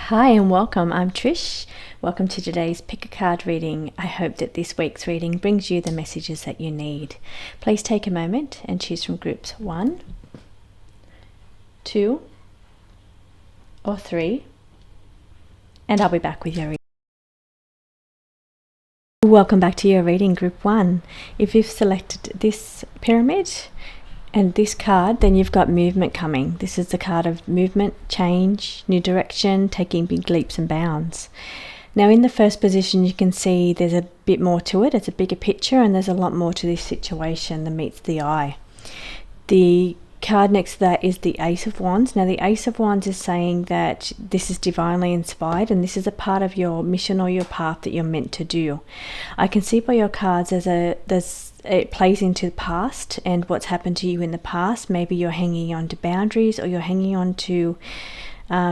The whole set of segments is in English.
Hi and welcome. I'm Trish. Welcome to today's Pick a Card reading. I hope that this week's reading brings you the messages that you need. Please take a moment and choose from groups 1, 2, or 3, and I'll be back with your reading. Welcome back to your reading, group 1. If you've selected this pyramid and this card, then you've got movement coming. This is the card of movement, change, new direction, taking big leaps and bounds. Now in the first position, you can see there's a bit more to it. It's a bigger picture and there's a lot more to this situation than meets the eye. The card next to that is the Ace of Wands. Now the Ace of Wands is saying that this is divinely inspired and this is a part of your mission or your path that you're meant to do. I can see by your cards it plays into the past and what's happened to you in the past. Maybe you're hanging on to boundaries or you're hanging on to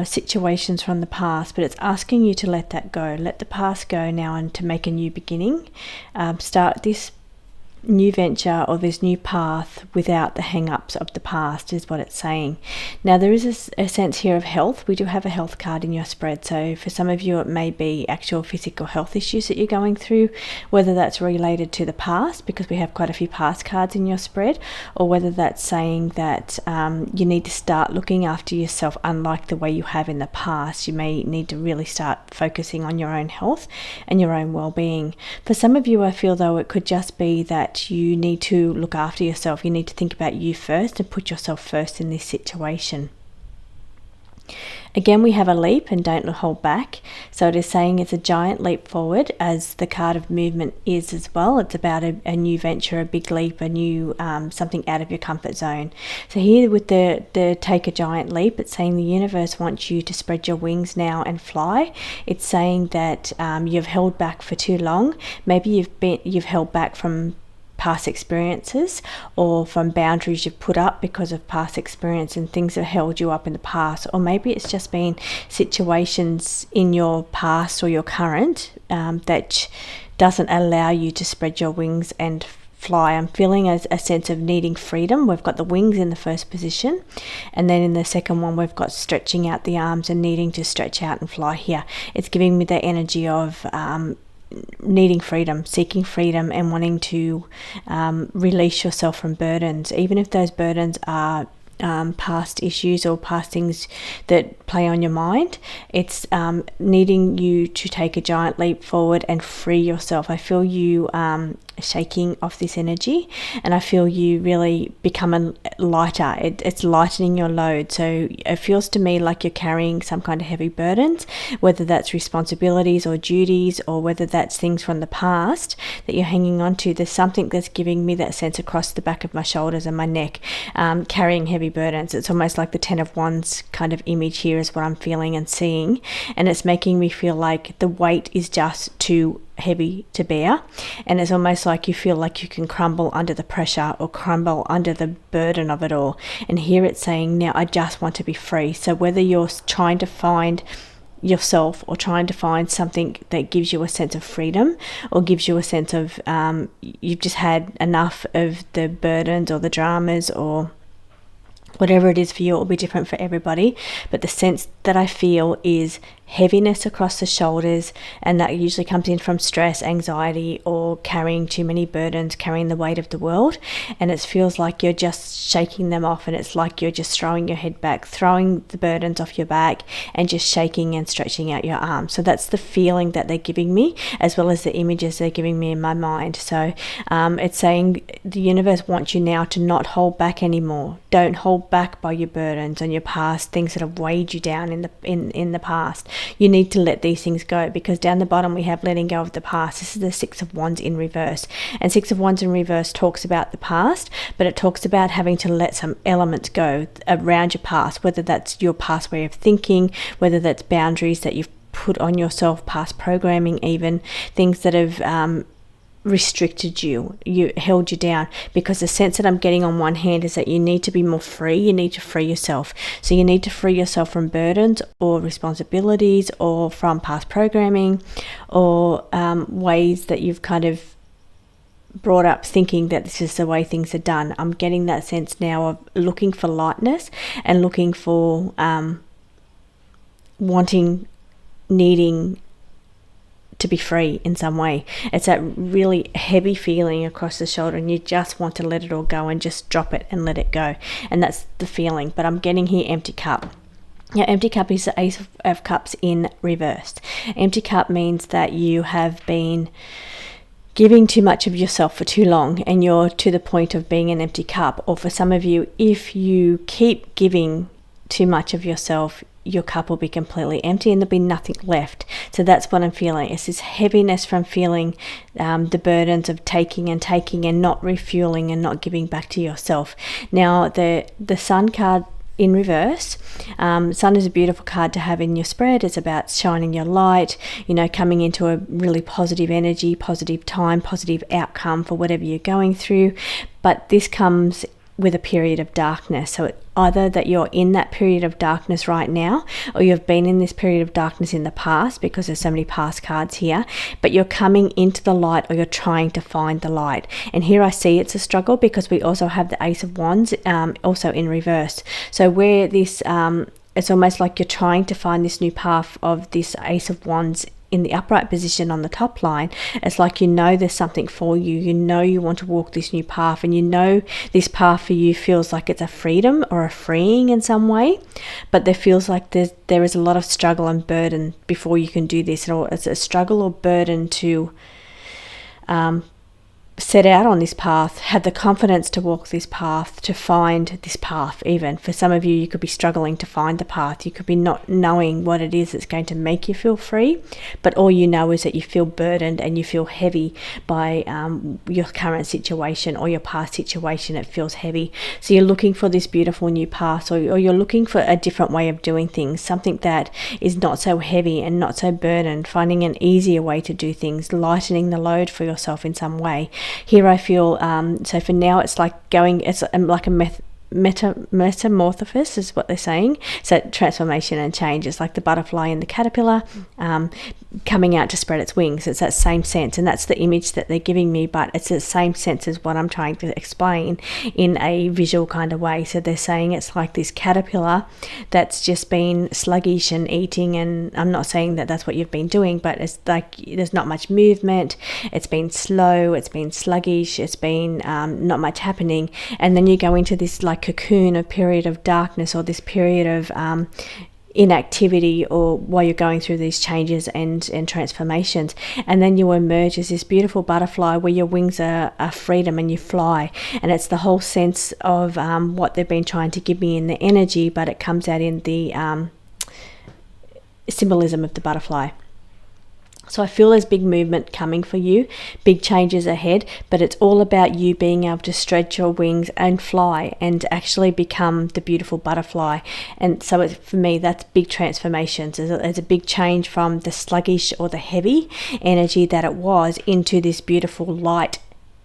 situations from the past, but it's asking you to let that go. Let the past go now and to make a new beginning. Start this new venture or this new path without the hang-ups of the past is what it's saying. Now there is a sense here of health. We do have a health card in your spread, so for some of you it may be actual physical health issues that you're going through, whether that's related to the past because we have quite a few past cards in your spread, or whether that's saying that you need to start looking after yourself unlike the way you have in the past. You may need to really start focusing on your own health and your own well-being. For some of you, I feel though it could just be that you need to look after yourself. You need to think about you first and put yourself first in this situation. Again, we have a leap and don't hold back. So it is saying it's a giant leap forward, as the card of movement is as well. It's about a new venture, a big leap, a new something out of your comfort zone. So here with the take a giant leap, it's saying the universe wants you to spread your wings now and fly. It's saying that you've held back for too long. Maybe you've held back from past experiences or from boundaries you've put up because of past experience and things that held you up in the past, or maybe it's just been situations in your past or your current that doesn't allow you to spread your wings and fly. I'm feeling a sense of needing freedom. We've got the wings in the first position, and then in the second one we've got stretching out the arms and needing to stretch out and fly here. It's giving me the energy of needing freedom, seeking freedom, and wanting to release yourself from burdens, even if those burdens are past issues or past things that play on your mind. It's needing you to take a giant leap forward and free yourself. I feel you shaking off this energy, and I feel you really becoming lighter. It's lightening your load. So it feels to me like you're carrying some kind of heavy burdens, whether that's responsibilities or duties, or whether that's things from the past that you're hanging on to. There's something that's giving me that sense across the back of my shoulders and my neck, carrying heavy burdens. It's almost like the 10 of Wands kind of image here is what I'm feeling and seeing, and it's making me feel like the weight is just too heavy to bear, and it's almost like you feel like you can crumble under the pressure or crumble under the burden of it all. And here it's saying, now I just want to be free. So whether you're trying to find yourself or trying to find something that gives you a sense of freedom or gives you a sense of you've just had enough of the burdens or the dramas or whatever it is for you, it will be different for everybody, but the sense that I feel is heaviness across the shoulders, and that usually comes in from stress, anxiety, or carrying too many burdens, carrying the weight of the world. And it feels like you're just shaking them off, and it's like you're just throwing your head back, throwing the burdens off your back, and just shaking and stretching out your arms. So that's the feeling that they're giving me, as well as the images they're giving me in my mind. So it's saying the universe wants you now to not hold back anymore. Don't hold back by your burdens and your past, things that have weighed you down in the past. You need to let these things go, because down the bottom we have letting go of the past. This is the 6 of Wands in reverse, and 6 of Wands in reverse talks about the past, but it talks about having to let some elements go around your past, whether that's your past way of thinking, whether that's boundaries that you've put on yourself, past programming, even things that have restricted you held you down. Because the sense that I'm getting on one hand is that you need to be more free. You need to free yourself. So you need to free yourself from burdens or responsibilities, or from past programming, or ways that you've kind of brought up thinking that this is the way things are done. I'm getting that sense now of looking for lightness and looking for wanting needing to be free in some way. It's that really heavy feeling across the shoulder, and you just want to let it all go and just drop it and let it go. And that's the feeling. But I'm getting here empty cup. Now, empty cup is the Ace of Cups in reversed. Empty cup means that you have been giving too much of yourself for too long, and you're to the point of being an empty cup. Or for some of you, if you keep giving too much of yourself, your cup will be completely empty and there'll be nothing left. So that's what I'm feeling. It's this heaviness from feeling the burdens of taking and not refueling and not giving back to yourself. Now, the Sun card in reverse, Sun is a beautiful card to have in your spread. It's about shining your light, coming into a really positive energy, positive time, positive outcome for whatever you're going through. But this comes with a period of darkness. So either that you're in that period of darkness right now, or you've been in this period of darkness in the past, because there's so many past cards here, but you're coming into the light, or you're trying to find the light. And here I see it's a struggle, because we also have the Ace of Wands also in reverse. So where this it's almost like you're trying to find this new path of this Ace of Wands in the upright position on the top line. It's like there's something for you. You want to walk this new path, and this path for you feels like it's a freedom or a freeing in some way, but there feels like there is a lot of struggle and burden before you can do this, or it's a struggle or burden to set out on this path, have the confidence to walk this path, to find this path. Even for some of you, you could be struggling to find the path. You could be not knowing what it is that's going to make you feel free, but all you know is that you feel burdened and you feel heavy by your current situation or your past situation. It feels heavy. So you're looking for this beautiful new path, or you're looking for a different way of doing things, something that is not so heavy and not so burdened, finding an easier way to do things, lightening the load for yourself in some way. Here I feel, so for now it's like it's like a metamorphosis is what they're saying. So transformation and change. It's like the butterfly and the caterpillar coming out to spread its wings. It's that same sense, and that's the image that they're giving me, but it's the same sense as what I'm trying to explain in a visual kind of way. So they're saying it's like this caterpillar that's just been sluggish and eating, and I'm not saying that that's what you've been doing, but it's like there's not much movement. It's been slow, it's been sluggish, it's been not much happening, and then you go into this like cocoon, a period of darkness, or this period of inactivity, or while you're going through these changes and transformations, and then you emerge as this beautiful butterfly where your wings are freedom and you fly. And it's the whole sense of what they've been trying to give me in the energy, but it comes out in the symbolism of the butterfly. So I feel there's big movement coming for you, big changes ahead, but it's all about you being able to stretch your wings and fly and actually become the beautiful butterfly. And so for me, that's big transformations. There's a big change from the sluggish or the heavy energy that it was into this beautiful light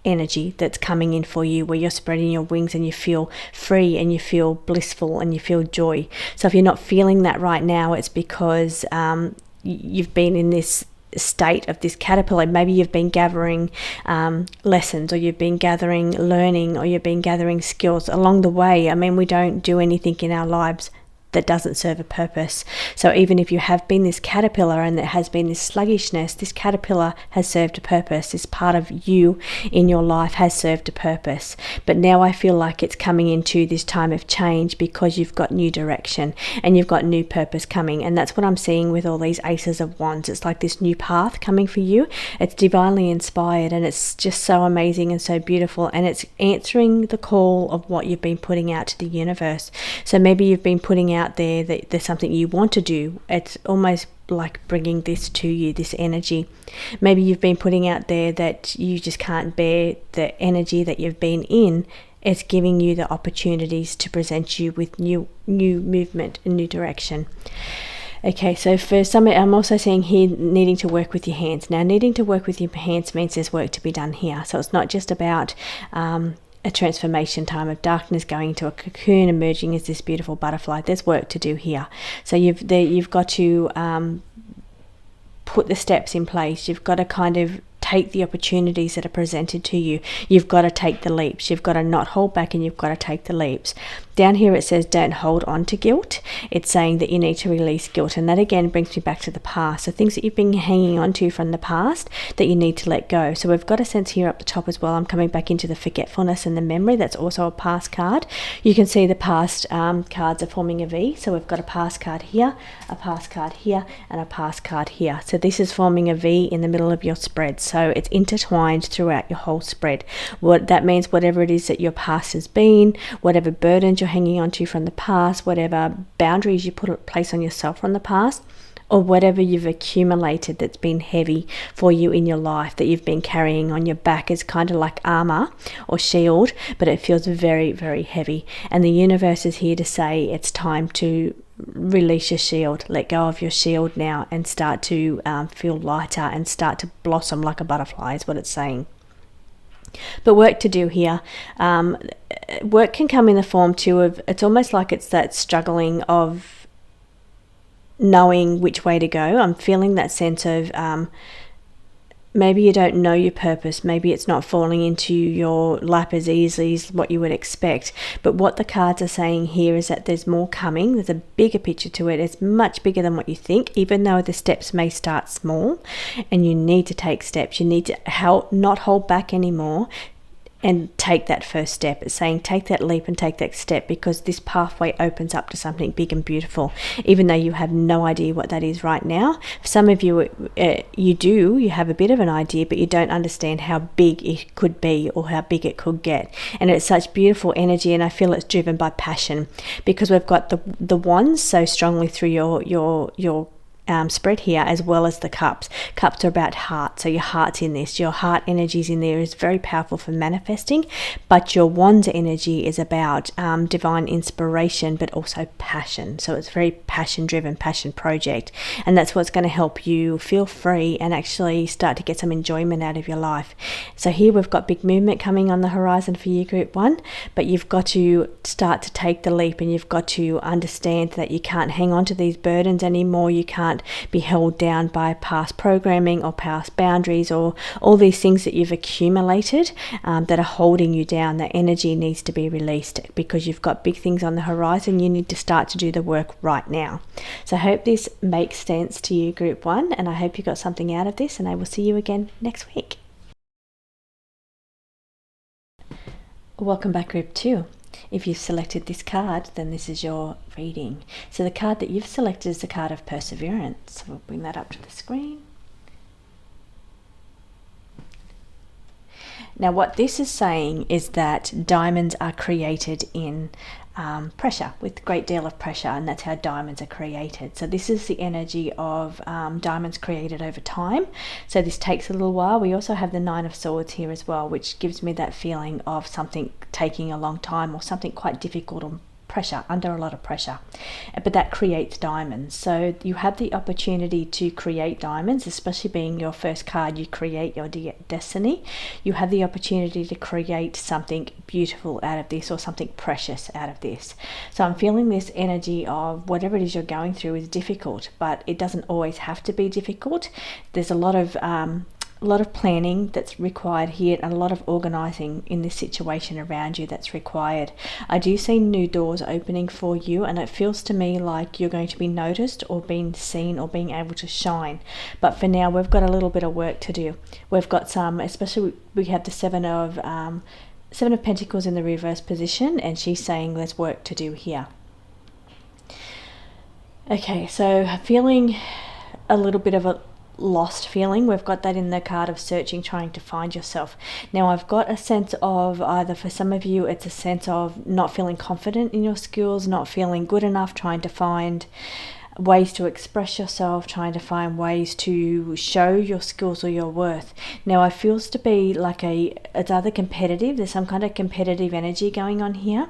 energy that's coming in for you, where you're spreading your wings and you feel free and you feel blissful and you feel joy. So if you're not feeling that right now, it's because you've been in this state of this caterpillar. Maybe you've been gathering lessons, or you've been gathering learning, or you've been gathering skills along the way. I mean, we don't do anything in our lives that doesn't serve a purpose. So even if you have been this caterpillar and there has been this sluggishness, this caterpillar has served a purpose. This part of you in your life has served a purpose. But now I feel like it's coming into this time of change, because you've got new direction and you've got new purpose coming. And that's what I'm seeing with all these Aces of Wands. It's like this new path coming for you. It's divinely inspired, and it's just so amazing and so beautiful, and it's answering the call of what you've been putting out to the universe. So maybe you've been putting out there that there's something you want to do. It's almost like bringing this to you, this energy. Maybe you've been putting out there that you just can't bear the energy that you've been in. It's giving you the opportunities to present you with new movement and new direction. Okay, so for some, I'm also seeing here needing to work with your hands. Now, needing to work with your hands means there's work to be done here. So it's not just about a transformation time of darkness, going into a cocoon, emerging as this beautiful butterfly. There's work to do here. So you've got to put the steps in place. You've got to kind of take the opportunities that are presented to you. You've got to take the leaps. You've got to not hold back, and you've got to take the leaps. Down here it says don't hold on to guilt. It's saying that you need to release guilt, and that again brings me back to the past. So things that you've been hanging on to from the past that you need to let go. So we've got a sense here up the top as well. I'm coming back into the forgetfulness and the memory. That's also a past card. You can see the past cards are forming a V. So we've got a past card here, a past card here, and a past card here. So this is forming a V in the middle of your spread. So it's intertwined throughout your whole spread. What that means, whatever it is that your past has been, whatever burdens you're hanging on to from the past, whatever boundaries you place on yourself from the past, or whatever you've accumulated that's been heavy for you in your life, that you've been carrying on your back is kind of like armor or shield, but it feels very, very heavy. And the universe is here to say it's time to release your shield, let go of your shield now, and start to feel lighter and start to blossom like a butterfly is what it's saying. But work to do here. Work can come in the form too of, it's almost like it's that struggling of knowing which way to go. I'm feeling that sense of maybe you don't know your purpose. Maybe it's not falling into your lap as easily as what you would expect. But what the cards are saying here is that there's more coming. There's a bigger picture to it. It's much bigger than what you think, even though the steps may start small, and you need to take steps. You need to not hold back anymore and take that first step. It's saying take that leap and take that step, because this pathway opens up to something big and beautiful, even though you have no idea what that is right now. For some of you, you have a bit of an idea, but you don't understand how big it could be or how big it could get. And it's such beautiful energy, and I feel it's driven by passion, because we've got the wands so strongly through your spread here, as well as the cups. Cups are about heart, so your heart's in this. Your heart energies in there is very powerful for manifesting, but your wands energy is about divine inspiration, but also passion. So it's very passion driven, passion project, and that's what's going to help you feel free and actually start to get some enjoyment out of your life. So here we've got big movement coming on the horizon for you, group 1, but you've got to start to take the leap, and you've got to understand that you can't hang on to these burdens anymore. You can't be held down by past programming or past boundaries or all these things that you've accumulated that are holding you down. That energy needs to be released, because you've got big things on the horizon. You need to start to do the work right now. So I hope this makes sense to you, group 1, and I hope you got something out of this, and I will see you again next week. Welcome back, group 2. If you've selected this card, then this is your reading. So the card that you've selected is the card of perseverance. So we'll bring that up to the screen. Now what this is saying is that diamonds are created in pressure, with a great deal of pressure, and that's how diamonds are created. So this is the energy of diamonds created over time. So this takes a little while. We also have the 9 of Swords here as well, which gives me that feeling of something taking a long time, or something quite difficult, or pressure, under a lot of pressure, but that creates diamonds. So you have the opportunity to create diamonds, especially being your first card. You create your destiny. You have the opportunity to create something beautiful out of this, or something precious out of this. So I'm feeling this energy of whatever it is you're going through is difficult, but it doesn't always have to be difficult. There's a lot of planning that's required here, and a lot of organizing in this situation around you that's required. I do see new doors opening for you, and it feels to me like you're going to be noticed, or being seen, or being able to shine. But for now, we've got a little bit of work to do. We've got some, especially we have the Seven of Pentacles in the reverse position, and she's saying there's work to do here. Okay, so feeling a little bit of a lost feeling. We've got that in the card of searching, trying to find yourself. Now I've got a sense of, either for some of you it's a sense of not feeling confident in your skills, not feeling good enough, trying to find ways to express yourself, trying to find ways to show your skills or your worth. Now it feels to be like it's either competitive, there's some kind of competitive energy going on here.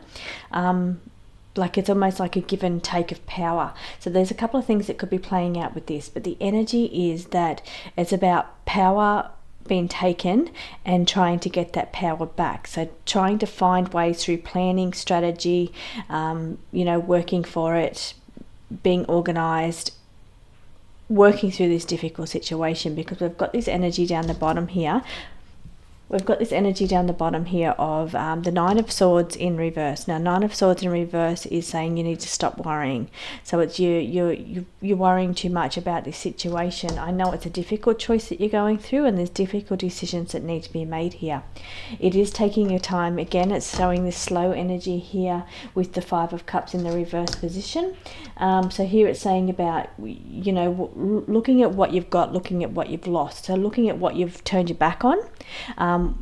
Like it's almost like a give and take of power. So there's a couple of things that could be playing out with this, but the energy is that it's about power being taken and trying to get that power back. So trying to find ways through planning, strategy, working for it, being organized, working through this difficult situation, because we've got this energy down the bottom here we've got this energy down the bottom here of the Nine of Swords in reverse. Now, Nine of Swords in reverse is saying you need to stop worrying. So it's you're worrying too much about this situation. I know it's a difficult choice that you're going through, and there's difficult decisions that need to be made here. It is taking your time. Again, it's showing this slow energy here with the Five of Cups in the reverse position. So here it's saying about, you know, looking at what you've got, looking at what you've lost. So looking at what you've turned your back on,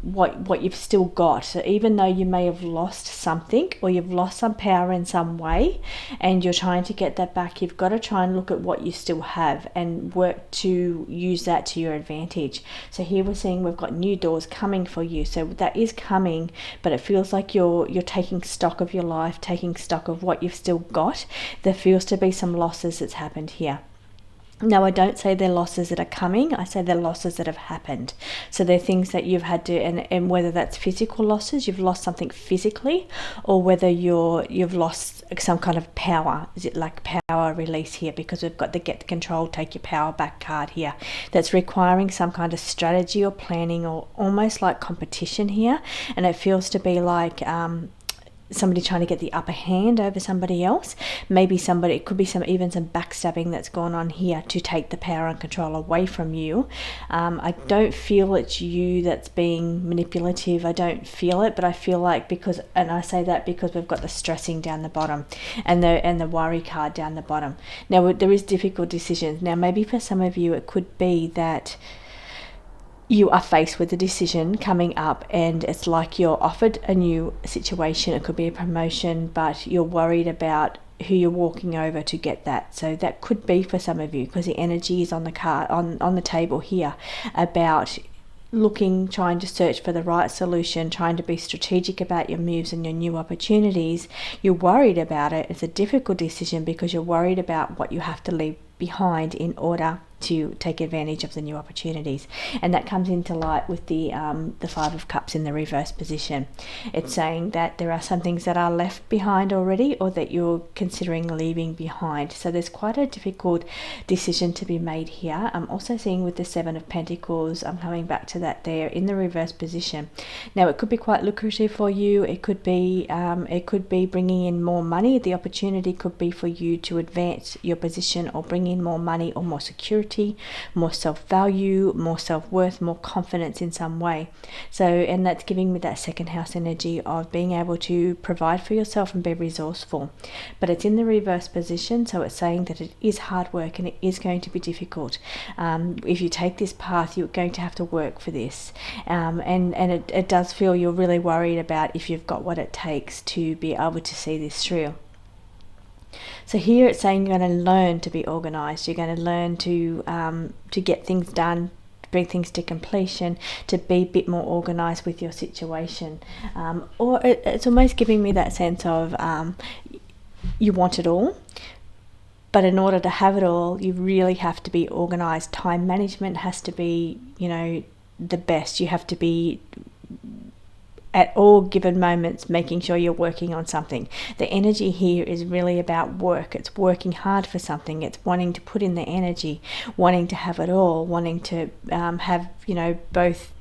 what you've still got. So even though you may have lost something, or you've lost some power in some way, and you're trying to get that back, you've got to try and look at what you still have and work to use that to your advantage. So here we're seeing we've got new doors coming for you. So that is coming, but it feels like you're taking stock of your life, taking stock of what you've still got. There feels to be some losses that's happened here. Now, I don't say they're losses that are coming, I say they're losses that have happened. So they're things that you've had to, and whether that's physical losses, you've lost something physically, or whether you've lost some kind of power. Is it like power release here? Because we've got the get the control, take your power back card here. That's requiring some kind of strategy or planning, or almost like competition here. And it feels to be like somebody trying to get the upper hand over somebody else. Maybe somebody, it could be even some backstabbing that's gone on here to take the power and control away from you. I don't feel it's you that's being manipulative. I don't feel it, but I feel like, because, and I say that because we've got the stressing down the bottom and the worry card down the bottom. Now, there is difficult decisions. Now, maybe for some of you it could be that you are faced with a decision coming up, and it's like you're offered a new situation. It could be a promotion, but you're worried about who you're walking over to get that. So that could be for some of you, because the energy is on the card, on the table here, about looking, trying to search for the right solution, trying to be strategic about your moves and your new opportunities. You're worried about it. It's a difficult decision because you're worried about what you have to leave behind in order to take advantage of the new opportunities. And that comes into light with the Five of Cups in the reverse position. It's saying that there are some things that are left behind already, or that you're considering leaving behind. So there's quite a difficult decision to be made here. I'm also seeing with the Seven of Pentacles, I'm coming back to that there in the reverse position. Now, it could be quite lucrative for you. It could be bringing in more money. The opportunity could be for you to advance your position, or bring in more money, or more security, more self-value, more self-worth, more confidence in some way. So, and that's giving me that second house energy of being able to provide for yourself and be resourceful. But it's in the reverse position, so it's saying that it is hard work and it is going to be difficult. If you take this path, you're going to have to work for this. And it does feel you're really worried about if you've got what it takes to be able to see this through. So here it's saying you're going to learn to be organized. You're going to learn to get things done, bring things to completion, to be a bit more organized with your situation. Or it's almost giving me that sense of you want it all, but in order to have it all, you really have to be organized. Time management has to be, the best. You have to be at all given moments making sure you're working on something. The energy here is really about work. It's working hard for something. It's wanting to put in the energy, wanting to have it all, wanting to have both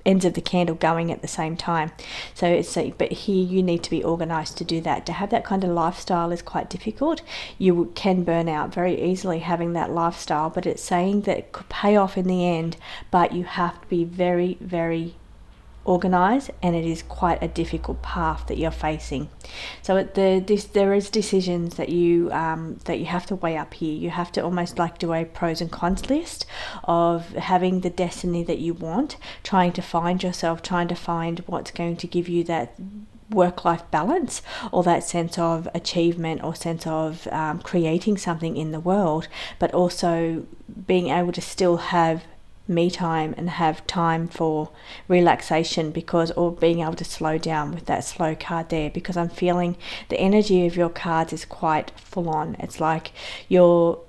ends of the candle going at the same time. So but here you need to be organized to do that. To have that kind of lifestyle is quite difficult. You can burn out very easily having that lifestyle, but it's saying that it could pay off in the end, but you have to be very, very organized, and it is quite a difficult path that you're facing. So there is decisions that you have to weigh up here. You have to almost like do a pros and cons list of having the destiny that you want, trying to find yourself, trying to find what's going to give you that work-life balance, or that sense of achievement, or sense of creating something in the world, but also being able to still have me time and have time for relaxation, or being able to slow down with that slow card there, because I'm feeling the energy of your cards is quite full on. It's like you're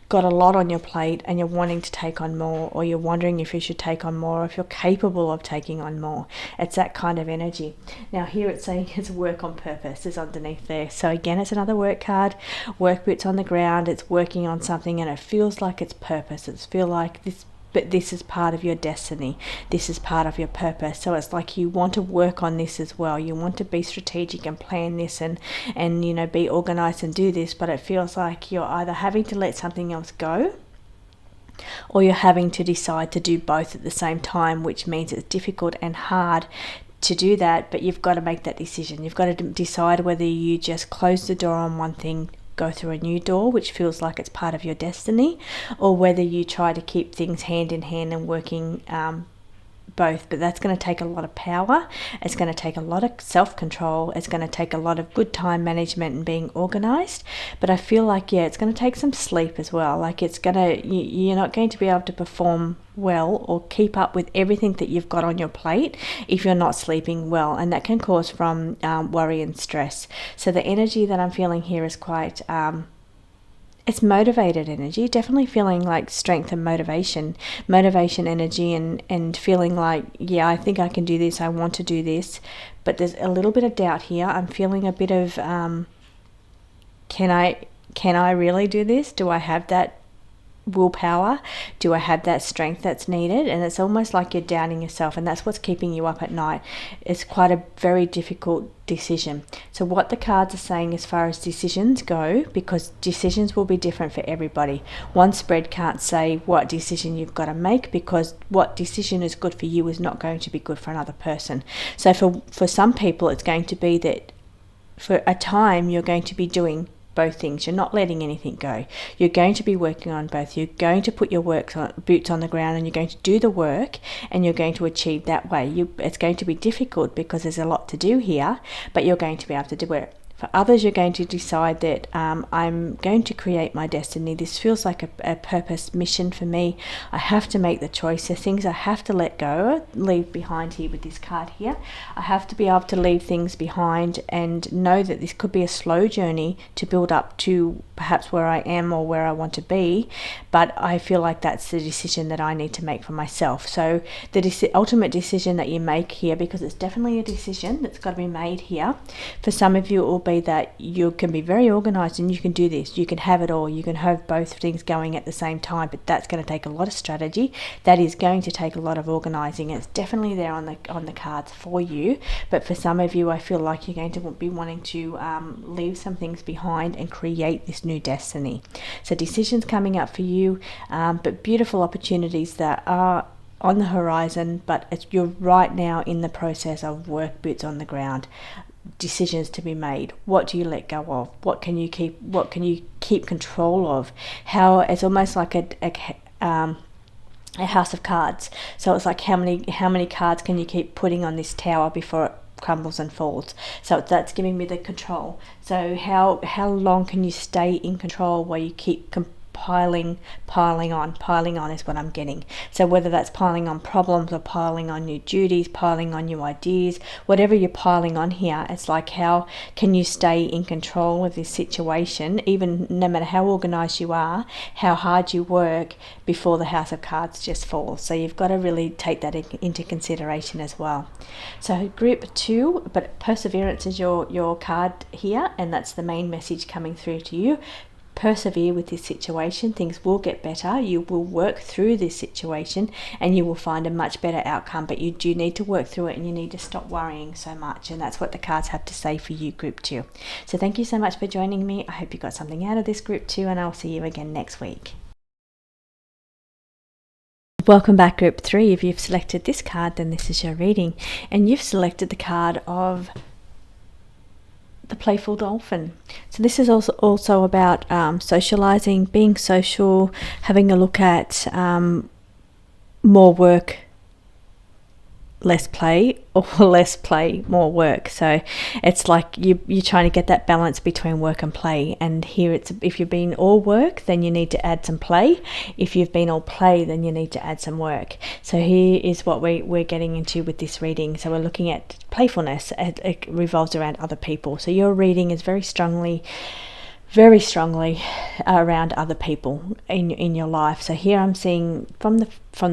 got a lot on your plate and you're wanting to take on more, or you're wondering if you should take on more, or if you're capable of taking on more. It's that kind of energy. Now here it's saying it's work on purpose is underneath there. So again, it's another work card. Work boots on the ground. It's working on something and it feels like it's purpose. It's feel like this but this is part of your destiny. This is part of your purpose. So it's like you want to work on this as well. You want to be strategic and plan this and be organized and do this, but it feels like you're either having to let something else go, or you're having to decide to do both at the same time, which means it's difficult and hard to do that, but you've got to make that decision. You've got to decide whether you just close the door on one thing, go through a new door, which feels like it's part of your destiny, or whether you try to keep things hand in hand and working both. But that's going to take a lot of power. It's going to take a lot of self-control. It's going to take a lot of good time management and being organized. But I feel like, it's going to take some sleep as well. Like you're not going to be able to perform well or keep up with everything that you've got on your plate if you're not sleeping well, and that can cause from worry and stress. So the energy that I'm feeling here is quite it's motivated energy, definitely feeling like strength and motivation energy, and feeling like, I think I can do this, I want to do this, but there's a little bit of doubt here. I'm feeling a bit of can I really do this? Do I have that willpower? Do I have that strength that's needed? And it's almost like you're doubting yourself, and that's what's keeping you up at night. It's quite a very difficult decision. So what the cards are saying as far as decisions go, because decisions will be different for everybody. One spread can't say what decision you've got to make, because what decision is good for you is not going to be good for another person. So for some people, it's going to be that for a time you're going to be doing both things. You're not letting anything go. You're going to be working on both. You're going to put your boots on the ground, and you're going to do the work, and you're going to achieve that way. It's going to be difficult because there's a lot to do here, but you're going to be able to do it. For others, you're going to decide that I'm going to create my destiny. This feels like a purpose mission for me. I have to make the choice. There's things I have to let go, leave behind here with this card here. I have to be able to leave things behind and know that this could be a slow journey to build up to perhaps where I am or where I want to be, but I feel like that's the decision that I need to make for myself. So the ultimate decision that you make here, because it's definitely a decision that's got to be made here. For some of you, it will be that you can be very organized and you can do this. You can have it all. You can have both things going at the same time, but that's going to take a lot of strategy. That is going to take a lot of organizing. It's definitely there on the cards for you, but for some of you, I feel like you're going to be wanting to leave some things behind and create this new destiny. So decisions coming up for you, but beautiful opportunities that are on the horizon, but you're right now in the process of work, boots on the ground, decisions to be made. What do you let go of? What can you keep? What can you keep control of? How it's almost like a house of cards. So it's like how many cards can you keep putting on this tower before it crumbles and falls? So that's giving me the control. So how long can you stay in control while you keep piling on is what I'm getting. So whether that's piling on problems or piling on new duties, piling on new ideas, whatever you're piling on here, it's like how can you stay in control of this situation, even no matter how organized you are, how hard you work before the house of cards just falls. So you've got to really take that into consideration as well. So group 2, but perseverance is your card here, and that's the main message coming through to you. Persevere with this situation. Things will get better. You will work through this situation and you will find a much better outcome, but you do need to work through it and you need to stop worrying so much. And that's what the cards have to say for you, group 2. So thank you so much for joining me. I hope you got something out of this, group 2, and I'll see you again next week. Welcome back, group 3. If you've selected this card, then this is your reading, and you've selected the card of the playful dolphin. So this is also about socializing, being social, having a look at more work, less play, or less play, more work. So it's like you're trying to get that balance between work and play. And here it's, if you've been all work, then you need to add some play. If you've been all play, then you need to add some work. So here is what we're getting into with this reading. So we're looking at playfulness. It revolves around other people. So your reading is very strongly very strongly around other people in your life. So here I'm seeing from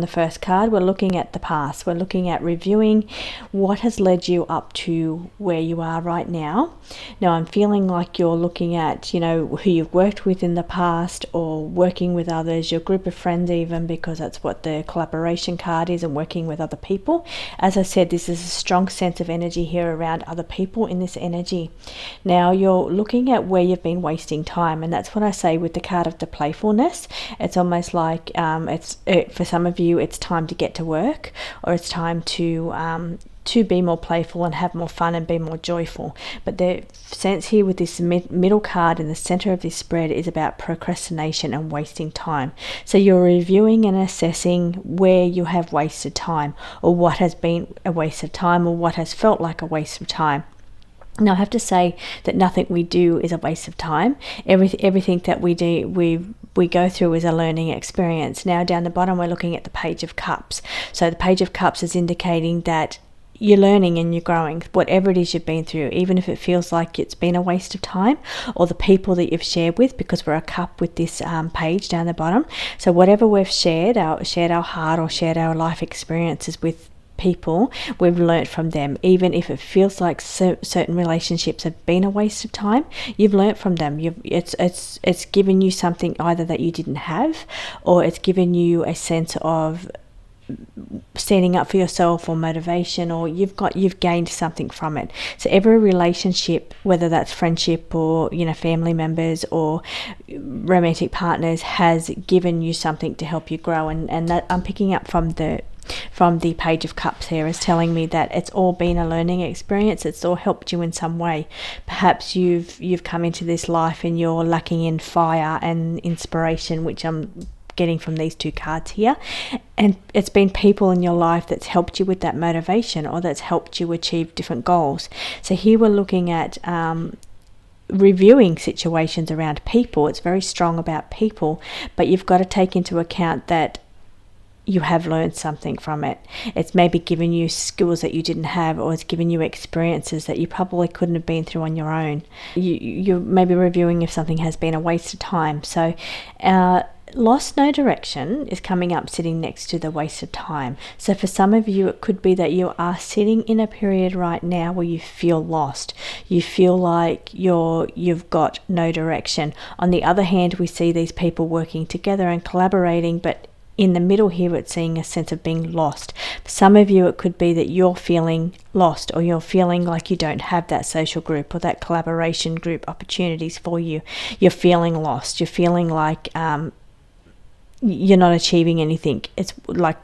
the first card, we're looking at the past. We're looking at reviewing what has led you up to where you are right now. Now I'm feeling like you're looking at, who you've worked with in the past, or working with others, your group of friends even, because that's what the collaboration card is, and working with other people. As I said, this is a strong sense of energy here around other people in this energy. Now you're looking at where you've been wasting time, and that's what I say with the card of the playfulness. It's almost like for some of you, it's time to get to work, or it's time to be more playful and have more fun and be more joyful. But the sense here with this middle card in the center of this spread is about procrastination and wasting time. So you're reviewing and assessing where you have wasted time, or what has been a waste of time, or what has felt like a waste of time. Now I have to say that nothing we do is a waste of time. Everything that we do, we go through is a learning experience. Now down the bottom we're looking at the Page of Cups. So the Page of Cups is indicating that you're learning and you're growing, whatever it is you've been through, even if it feels like it's been a waste of time, or the people that you've shared with, because we're a cup with this page down the bottom. So whatever we've shared our heart or shared our life experiences with people, we've learnt from them. Even if it feels like certain relationships have been a waste of time, you've learnt from them. It's given you something either that you didn't have, or it's given you a sense of standing up for yourself, or motivation, or you've gained something from it. So every relationship, whether that's friendship or family members or romantic partners, has given you something to help you grow, and that I'm picking up from the Page of Cups here is telling me that it's all been a learning experience. It's all helped you in some way. Perhaps you've come into this life and you're lacking in fire and inspiration, which I'm getting from these two cards here, and it's been people in your life that's helped you with that motivation, or that's helped you achieve different goals. So here we're looking at reviewing situations around people. It's very strong about people, but you've got to take into account that you have learned something from it. It's maybe given you skills that you didn't have, or it's given you experiences that you probably couldn't have been through on your own. You're maybe reviewing if something has been a waste of time. So lost no direction is coming up, sitting next to the waste of time. So for some of you, it could be that you are sitting in a period right now where you feel lost. You feel like you've got no direction. On the other hand, we see these people working together and collaborating, but in the middle here, it's seeing a sense of being lost. For some of you, it could be that you're feeling lost, or you're feeling like you don't have that social group or that collaboration group opportunities for you. You're feeling lost. You're feeling like you're not achieving anything. It's like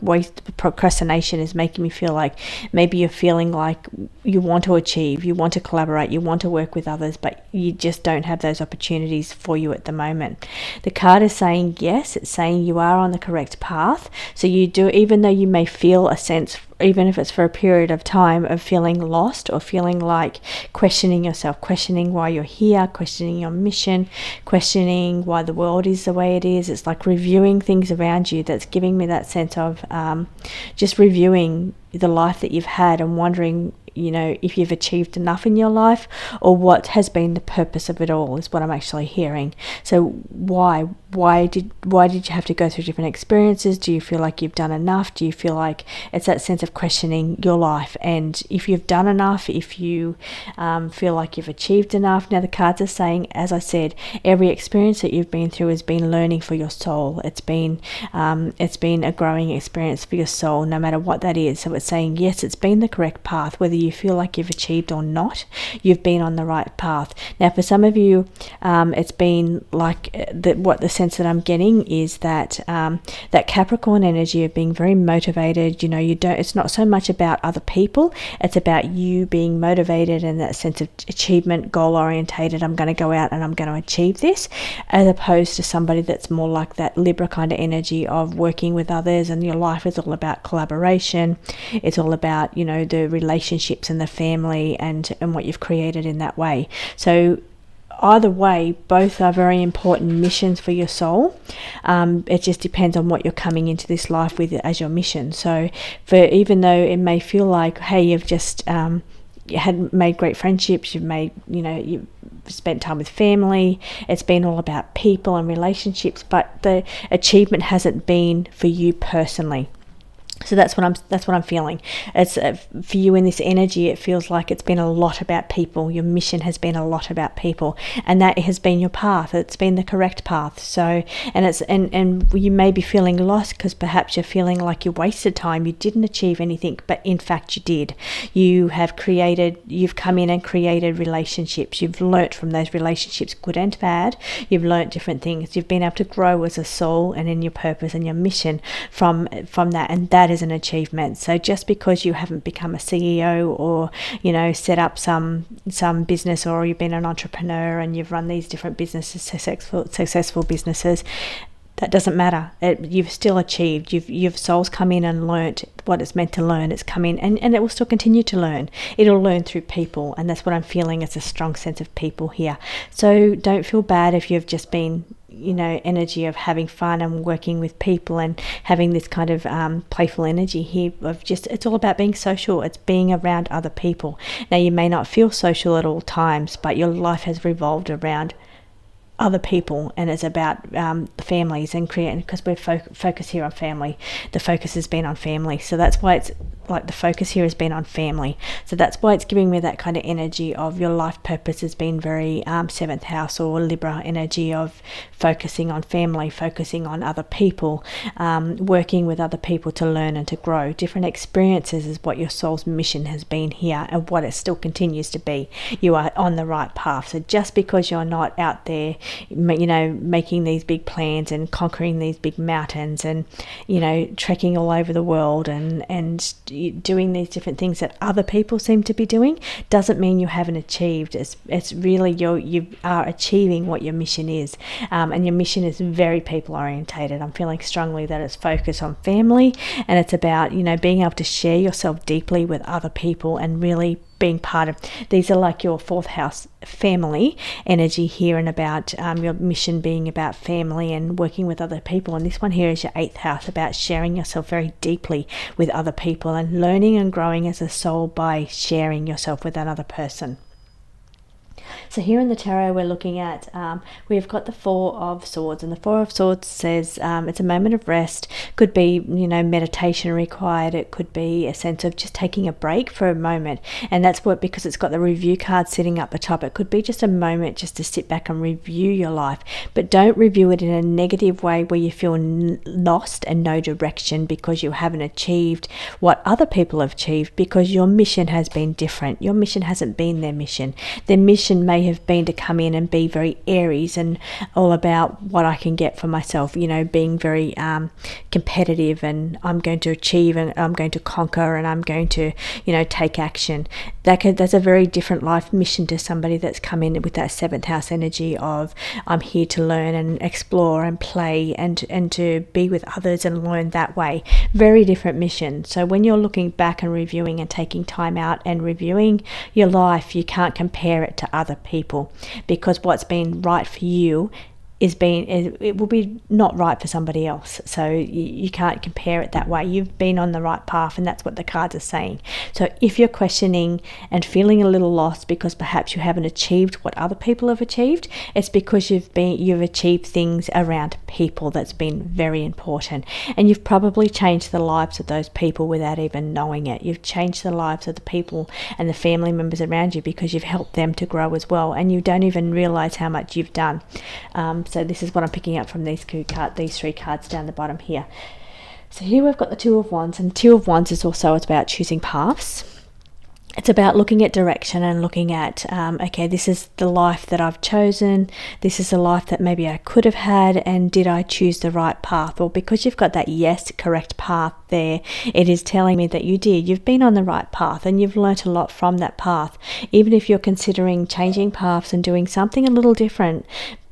procrastination is making me feel like maybe you're feeling like you want to achieve, you want to collaborate, you want to work with others, but you just don't have those opportunities for you at the moment. The card is saying yes, it's saying you are on the correct path. So you do, even though you may feel a sense, even if it's for a period of time, of feeling lost, or feeling like questioning yourself, questioning why you're here, questioning your mission, questioning why the world is the way it is. It's like reviewing things around you. That's giving me that sense of just reviewing the life that you've had, and wondering if you've achieved enough in your life, or what has been the purpose of it all, is what I'm actually hearing. So why did you have to go through different experiences? Do you feel like you've done enough? Do you feel like it's that sense of questioning your life, and if you've done enough, if you feel like you've achieved enough? Now the cards are saying, as I said, every experience that you've been through has been learning for your soul. It's been a growing experience for your soul, no matter what that is. So it's saying yes, it's been the correct path. Whether you feel like you've achieved or not, you've been on the right path. Now for some of you, it's been like what the sense that I'm getting is that that Capricorn energy of being very motivated. It's not so much about other people, it's about you being motivated, and that sense of achievement, goal orientated. I'm going to go out and I'm going to achieve this, as opposed to somebody that's more like that Libra kind of energy of working with others, and your life is all about collaboration. It's all about the relationships and the family, and what you've created in that way. So either way, both are very important missions for your soul. It just depends on what you're coming into this life with as your mission. So even though it may feel like, hey, you've just had made great friendships, you've made, you've spent time with family. It's been all about people and relationships, but the achievement hasn't been for you personally. So that's what I'm feeling. It's for you in this energy. It feels like it's been a lot about people. Your mission has been a lot about people, and that has been your path. It's been the correct path. So, and you may be feeling lost because perhaps you're feeling like you wasted time. You didn't achieve anything, but in fact you did. You've come in and created relationships. You've learnt from those relationships, good and bad. You've learnt different things. You've been able to grow as a soul and in your purpose and your mission from that, and that is an achievement. So just because you haven't become a CEO or set up some business, or you've been an entrepreneur and you've run these different businesses, successful businesses, that doesn't matter. You've still achieved. Your soul's come in and learnt what it's meant to learn. It's come in and it will still continue to learn. It'll learn through people, and that's what I'm feeling. It's a strong sense of people here. So don't feel bad if you've just been energy of having fun and working with people and having this kind of playful energy here of just, it's all about being social. It's being around other people. Now, you may not feel social at all times, but your life has revolved around other people, and it's about families and creating, because we're focused here on family. The focus has been on family, so that's why it's like the focus here has been on family. So that's why it's giving me that kind of energy of your life purpose has been very 7th house or Libra energy of focusing on family, focusing on other people, working with other people to learn and to grow. Different experiences is what your soul's mission has been here, and what it still continues to be. You are on the right path. So just because you're not out there making these big plans and conquering these big mountains and trekking all over the world and doing these different things that other people seem to be doing, doesn't mean you haven't achieved. It's really you are achieving what your mission is, and your mission is very people orientated. I'm feeling strongly that it's focused on family, and it's about being able to share yourself deeply with other people and really being part of, these are like your 4th house family energy here, and about your mission being about family and working with other people. And this one here is your 8th house, about sharing yourself very deeply with other people and learning and growing as a soul by sharing yourself with another person. So here in the tarot, we're looking at, we've got the 4 of Swords, and the 4 of Swords says it's a moment of rest. Could be, meditation required. It could be a sense of just taking a break for a moment. And that's what, because it's got the review card sitting up the top, it could be just a moment just to sit back and review your life. But don't review it in a negative way where you feel lost and no direction because you haven't achieved what other people have achieved, because your mission has been different. Your mission hasn't been their mission. Their mission may have been to come in and be very Aries and all about what I can get for myself, being very competitive, and I'm going to achieve and I'm going to conquer and I'm going to, take action. That's a very different life mission to somebody that's come in with that 7th house energy of I'm here to learn and explore and play and to be with others and learn that way. Very different mission. So when you're looking back and reviewing and taking time out and reviewing your life, you can't compare it to other people, because what's been right for you it will be not right for somebody else. So you can't compare it that way. You've been on the right path, and that's what the cards are saying. So if you're questioning and feeling a little lost because perhaps you haven't achieved what other people have achieved, it's because you've achieved things around people that's been very important, and you've probably changed the lives of those people without even knowing it. You've changed the lives of the people and the family members around you because you've helped them to grow as well, and you don't even realize how much you've done. So this is what I'm picking up from these 3 cards down the bottom here. So here we've got the 2 of Wands, and 2 of Wands is also, it's about choosing paths. It's about looking at direction and looking at, okay, this is the life that I've chosen. This is the life that maybe I could have had, and did I choose the right path? Or because you've got that yes, correct path there, it is telling me that you did. You've been on the right path and you've learnt a lot from that path. Even if you're considering changing paths and doing something a little different,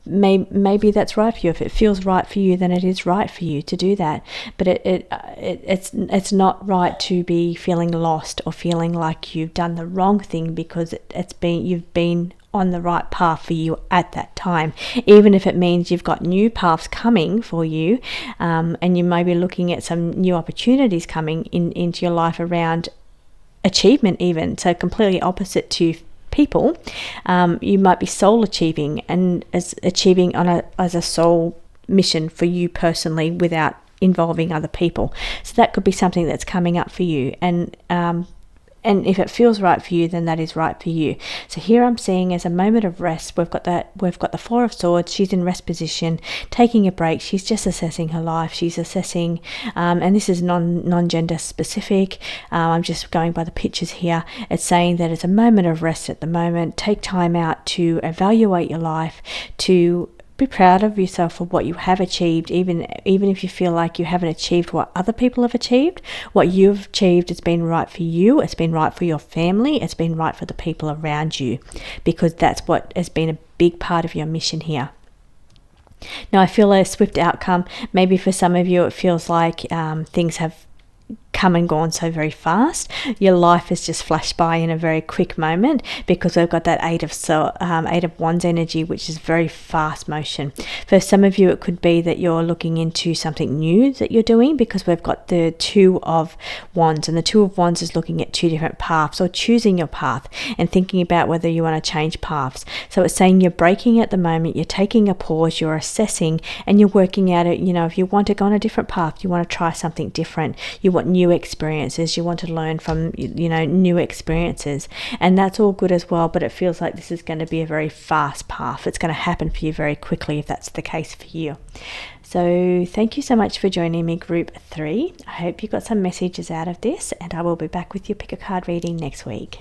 maybe that's right for you. If it feels right for you, then it is right for you to do that. But it's not right to be feeling lost or feeling like you've done the wrong thing, because you've been on the right path for you at that time, even if it means you've got new paths coming for you, and you may be looking at some new opportunities coming into your life around achievement even, so completely opposite to people. You might be soul achieving, and as achieving as a soul mission for you personally without involving other people. So that could be something that's coming up for you, and if it feels right for you, then that is right for you. So here I'm seeing as a moment of rest, we've got the Four of Swords. She's in rest position, taking a break. She's just assessing her life. She's assessing, and this is non-gender specific. I'm just going by the pictures here. It's saying that it's a moment of rest at the moment. Take time out to evaluate your life, to be proud of yourself for what you have achieved, even if you feel like you haven't achieved what other people have achieved. What you've achieved has been right for you, it's been right for your family, it's been right for the people around you, because that's what has been a big part of your mission here. Now, I feel a swift outcome. Maybe for some of you it feels like things have come and gone so very fast. Your life has just flashed by in a very quick moment, because we've got that Eight of Wands energy, which is very fast motion. For some of you, it could be that you're looking into something new that you're doing, because we've got the Two of Wands, and the Two of Wands is looking at two different paths, or choosing your path and thinking about whether you want to change paths. So it's saying you're breaking at the moment, you're taking a pause, you're assessing, and you're working out it. If you want to go on a different path, you want to try something different, you want new experiences, you want to learn from new experiences, and that's all good as well. But it feels like this is going to be a very fast path. It's going to happen for you very quickly if that's the case for you. So thank you so much for joining me, group 3. I hope you got some messages out of this, and I will be back with your pick a card reading next week.